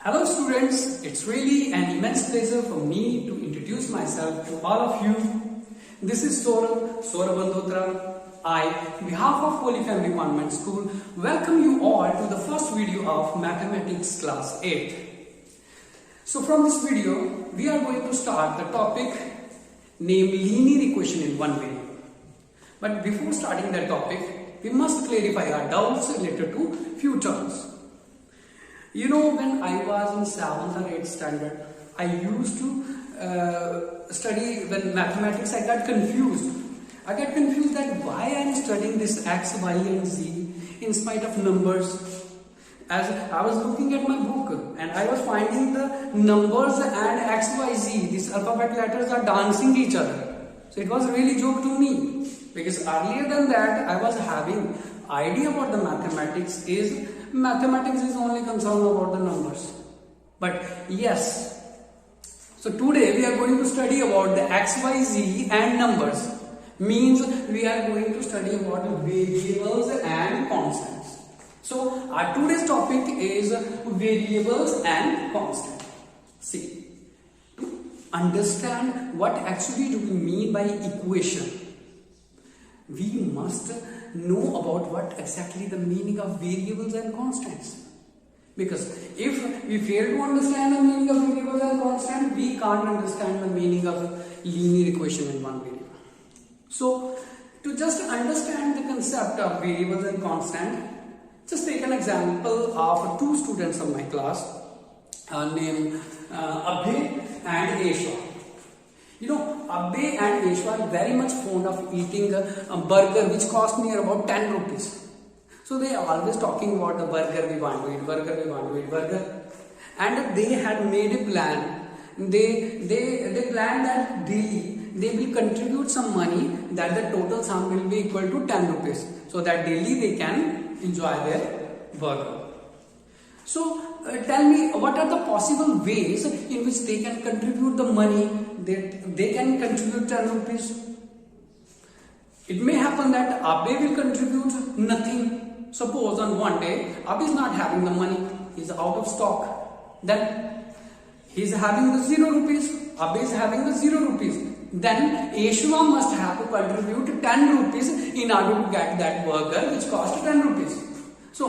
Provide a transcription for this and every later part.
Hello students, it's really an immense pleasure for me to introduce myself to all of you. This is Saurabh Bandotra. I, on behalf of Holy Family Convent School, welcome you all to the first video of Mathematics Class 8. So from this video, we are going to start the topic named linear equation in one way. But before starting that topic, we must clarify our doubts related to few terms. You know, when I was in 7th or 8th standard, I used to study when mathematics. I got confused that why I am studying this x, y and z in spite of numbers. As I was looking at my book and I was finding the numbers and x, y, z, these alphabet letters are dancing each other. So it was really joke to me, because earlier than that I was having idea about the mathematics is only concerned about the numbers. But yes, so today we are going to study about the x, y, z and numbers. Means we are going to study about the variables and constants. So our today's topic is variables and constants. See, to understand what actually do we mean by equation, we must know about what exactly the meaning of variables and constants. Because if we fail to understand the meaning of variables and constants, we can't understand the meaning of linear equation in one variable. So to just understand the concept of variables and constant, just take an example of two students of my class named Abhay and Eshwa. You know, Abhay and Eshwa are very much fond of eating a burger which cost near about 10 rupees. So they are always talking about the burger, we want to eat burger. And they had made a plan. They planned that daily they will contribute some money that the total sum will be equal to 10 rupees. So that daily they can enjoy their burger. So tell me, what are the possible ways in which they can contribute the money that they can contribute 10 rupees? It may happen that Abhay will contribute nothing. Suppose on one day, Abhay is not having the money, he is out of stock. Then he is having the 0 rupees, Abhay is having the 0 rupees. Then Eshwa must have to contribute 10 rupees in order to get that burger which cost 10 rupees. So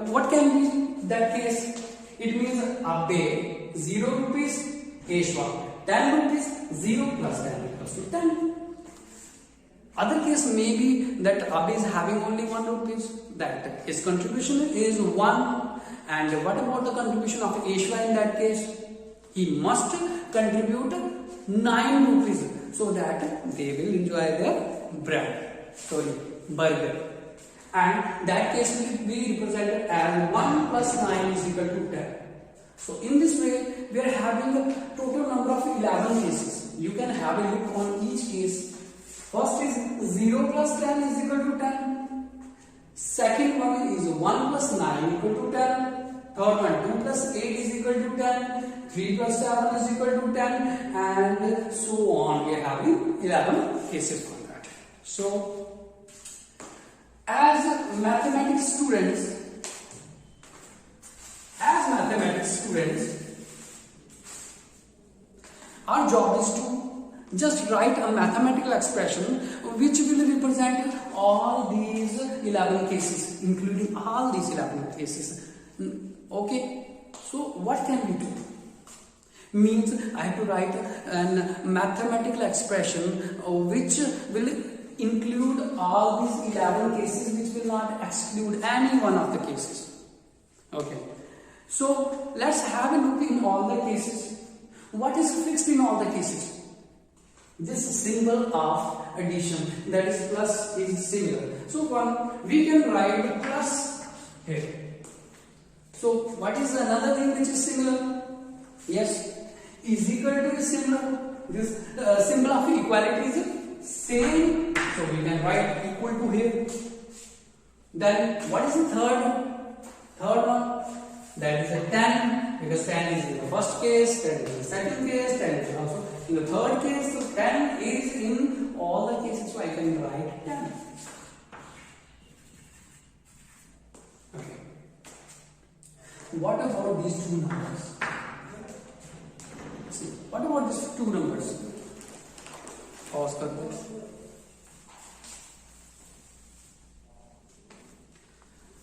what can be that case? It means Abhay 0 rupees, Eshwa 10 rupees, 0 plus 10 equals to 10. Other case may be that Abhay is having only 1 rupees, that his contribution is 1. And what about the contribution of Eshwa in that case? He must contribute 9 rupees so that they will enjoy their burger. And that case will be represented as 1 plus 9 is equal to 10. So in this way, we are having a total number of 11 cases. You can have a look on each case. First is 0 plus 10 is equal to 10. Second one is 1 plus 9 equal to 10. Third one, 2 plus 8 is equal to 10. 3 plus 7 is equal to 10. And so on. We are having 11 cases for that. So, as mathematics students, our job is to just write a mathematical expression which will represent all these 11 cases, including all these 11 cases. Okay, so what can we do? Means I have to write a mathematical expression which will include all these 11 cases, which will not exclude any one of the cases. Okay, so let's have a look in all the cases. What is fixed in all the cases? This symbol of addition, that is plus, is similar. So we can write plus here. So what is another thing which is similar? Yes, is equal to is similar. This symbol of equality is same. So we can write equal to here. Then what is the third one? Third one, that is a 10, because 10 is in the first case, 10 is in the second case, 10 is also in the third case. So 10 is in all the cases, so I can write 10. Okay. What about about these two numbers? See, what about these two numbers? Pause कर दो.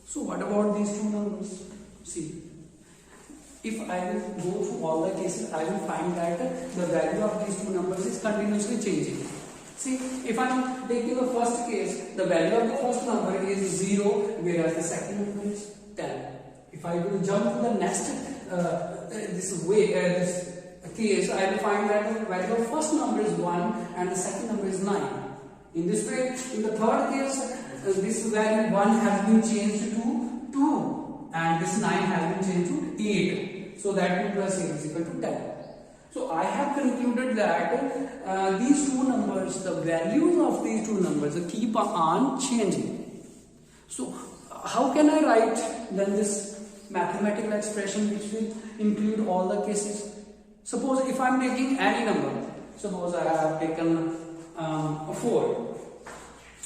So what about these two numbers? See, if I will go through all the cases, I will find that the value of these two numbers is continuously changing. See, if I am taking the first case, the value of the first number is 0, whereas the second number is 10. If I will jump to the next this case, I will find that the value of first number is 1 and the second number is 9. In this way, in the third case, this value 1 has been changed to 2 and this 9 has been changed to 8. So that 2 plus 8 is equal to 10. So I have concluded that these two numbers, the values of these two numbers keep on changing. So how can I write then this mathematical expression which will include all the cases? Suppose if I am taking any number, suppose I have taken 4.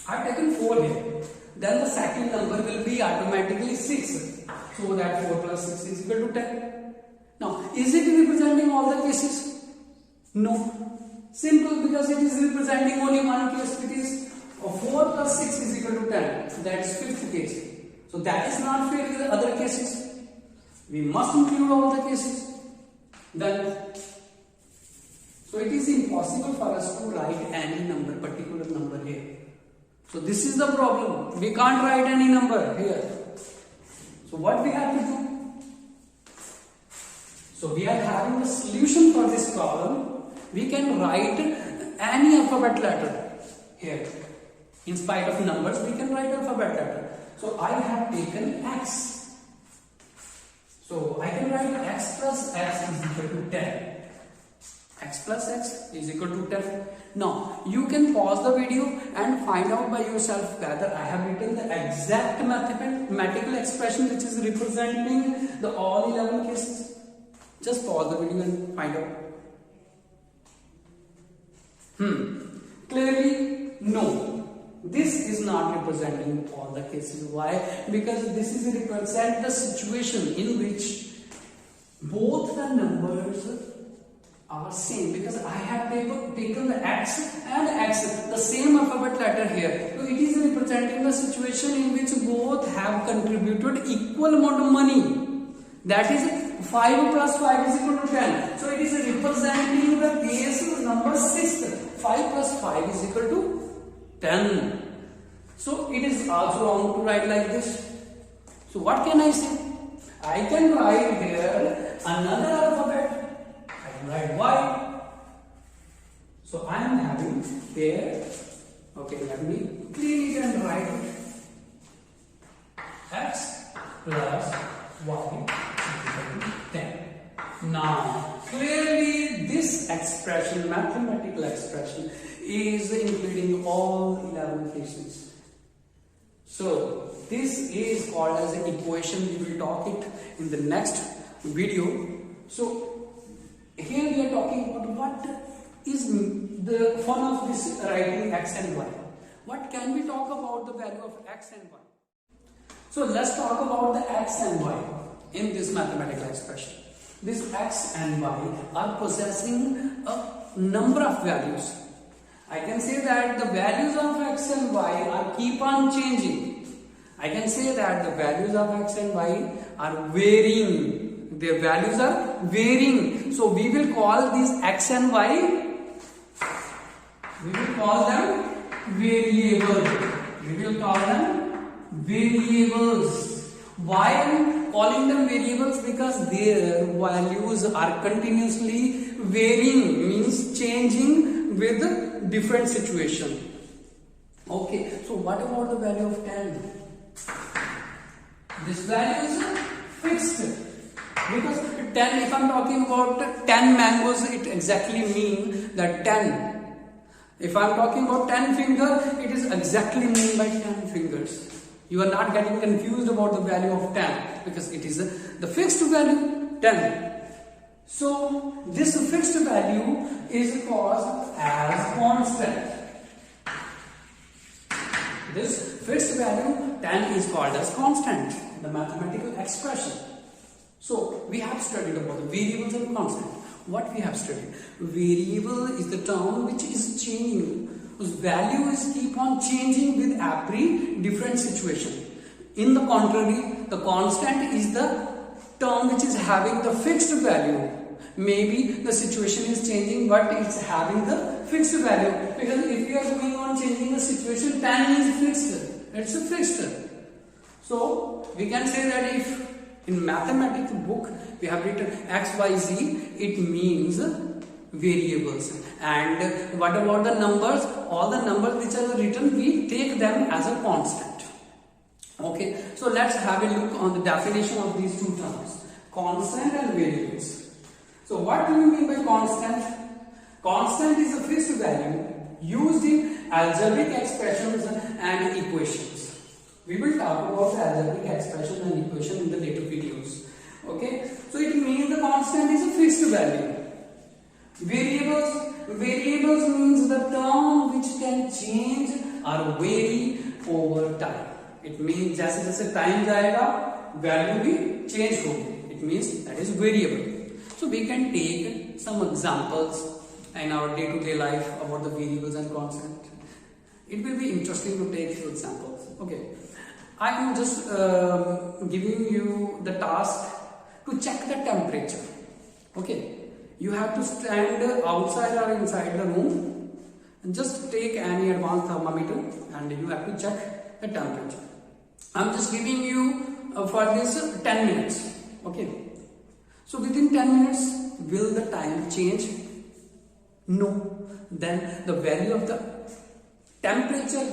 I have taken 4 here. Then the second number will be automatically 6. So that 4 plus 6 is equal to 10. Now, is it representing all the cases? No. Simple, because it is representing only one case. It is 4 plus 6 is equal to 10. That is fifth case. So that is not fair with the other cases. We must include all the cases. Then, so it is impossible for us to write any number, particular number here. So this is the problem. We can't write any number here. So what we have to do? So we are having a solution for this problem. We can write any alphabet letter here. In spite of numbers, we can write alphabet letter. So I have taken X. So I can write X plus X is equal to 10. X plus X is equal to 10. Now, you can pause the video and find out by yourself whether I have written the exact mathematical expression which is representing the all 11 cases. Just pause the video and find out. Clearly, no. This is not representing all the cases. Why? Because this is represent the situation in which both the numbers are same. Because I have taken the X and X, the same alphabet letter here. So it is representing the situation in which both have contributed equal amount of money. That is 5 plus 5 is equal to 10. So it is representing the case number 6. 5 plus 5 is equal to 10. So it is also wrong to write like this. So what can I say? I can write here another alphabet. I can write Y. So I am having here, okay, let me clean it and write it. X plus Y is equal to 10. Now, clearly this expression, mathematical expression, is including all 11 cases. So, this is called as an equation. We will talk it in the next video. So, here we are talking about what is the fun of this writing X and Y. What can we talk about the value of X and Y? So, let's talk about the X and Y in this mathematical expression. This X and Y are possessing a number of values. I can say that the values of X and Y are keep on changing. I can say that the values of X and Y are varying. Their values are varying. So we will call these X and Y, we will call them variables. We will call them variables. Why I am calling them variables? Because their values are continuously varying, means changing with different situation. Okay, so what about the value of 10? This value is fixed. Because 10, if I am talking about 10 mangoes, it exactly means that 10. If I am talking about 10 fingers, it is exactly mean by 10 fingers. You are not getting confused about the value of 10 because it is the fixed value 10. So this fixed value is called as constant. This fixed value 10 is called as constant, the mathematical expression. So we have studied about the variables and constant. What we have studied? Variable is the term which is changing, whose value is keep on changing with every different situation. In the contrary, the constant is the term which is having the fixed value. Maybe the situation is changing, but it's having the fixed value. Because if you are going on changing the situation, tan is fixed. It's a fixed. So we can say that if in mathematics book we have written x, y, z, it means variables. And what about the numbers? All the numbers which are written, we take them as a constant. Okay, so let's have a look on the definition of these two terms, constant and variables. So what do you mean by constant? Constant is a fixed value used in algebraic expressions and equations. We will talk about the algebraic expression and equation in the later videos. Okay, so it means the constant is a fixed value. Variables means the term which can change or vary over time. It means जैसे जैसे time जाएगा value भी change होगी. It means that is variable. So we can take some examples in our day-to-day life about the variables and constant. It will be interesting to take few examples. Okay, I am just giving you the task to check the temperature. Okay, you have to stand outside or inside the room and just take any advanced thermometer and you have to check the temperature. I am just giving you for this 10 minutes. Okay, so within 10 minutes will the time change? No. Then the value of the temperature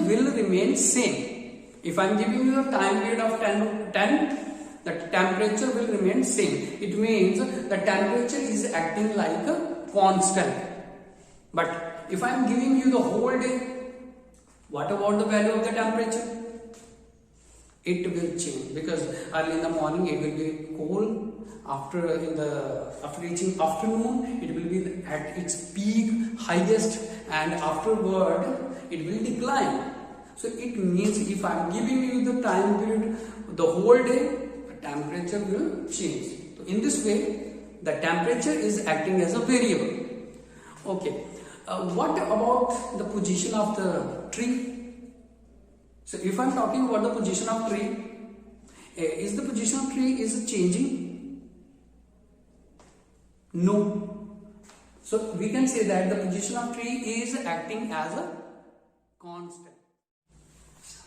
will remain same. If I am giving you a time period of 10, the temperature will remain same. It means the temperature is acting like a constant. But if I am giving you the whole day, what about the value of the temperature? It will change, because early in the morning it will be cold. After reaching afternoon, it will be at its peak, highest, and afterward it will decline. So it means if I am giving you the time period, the whole day, the temperature will change. So in this way, the temperature is acting as a variable. Okay, what about the position of the tree? So if I am talking about the position of tree, is the position of tree is changing? No. So we can say that the position of tree is acting as a constant.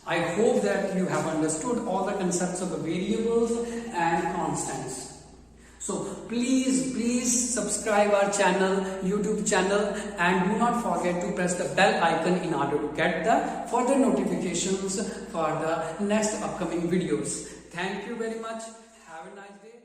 I hope that you have understood all the concepts of the variables and constants. So please subscribe our channel, YouTube channel, and do not forget to press the bell icon in order to get the further notifications for the next upcoming videos. Thank you very much. Have a nice day.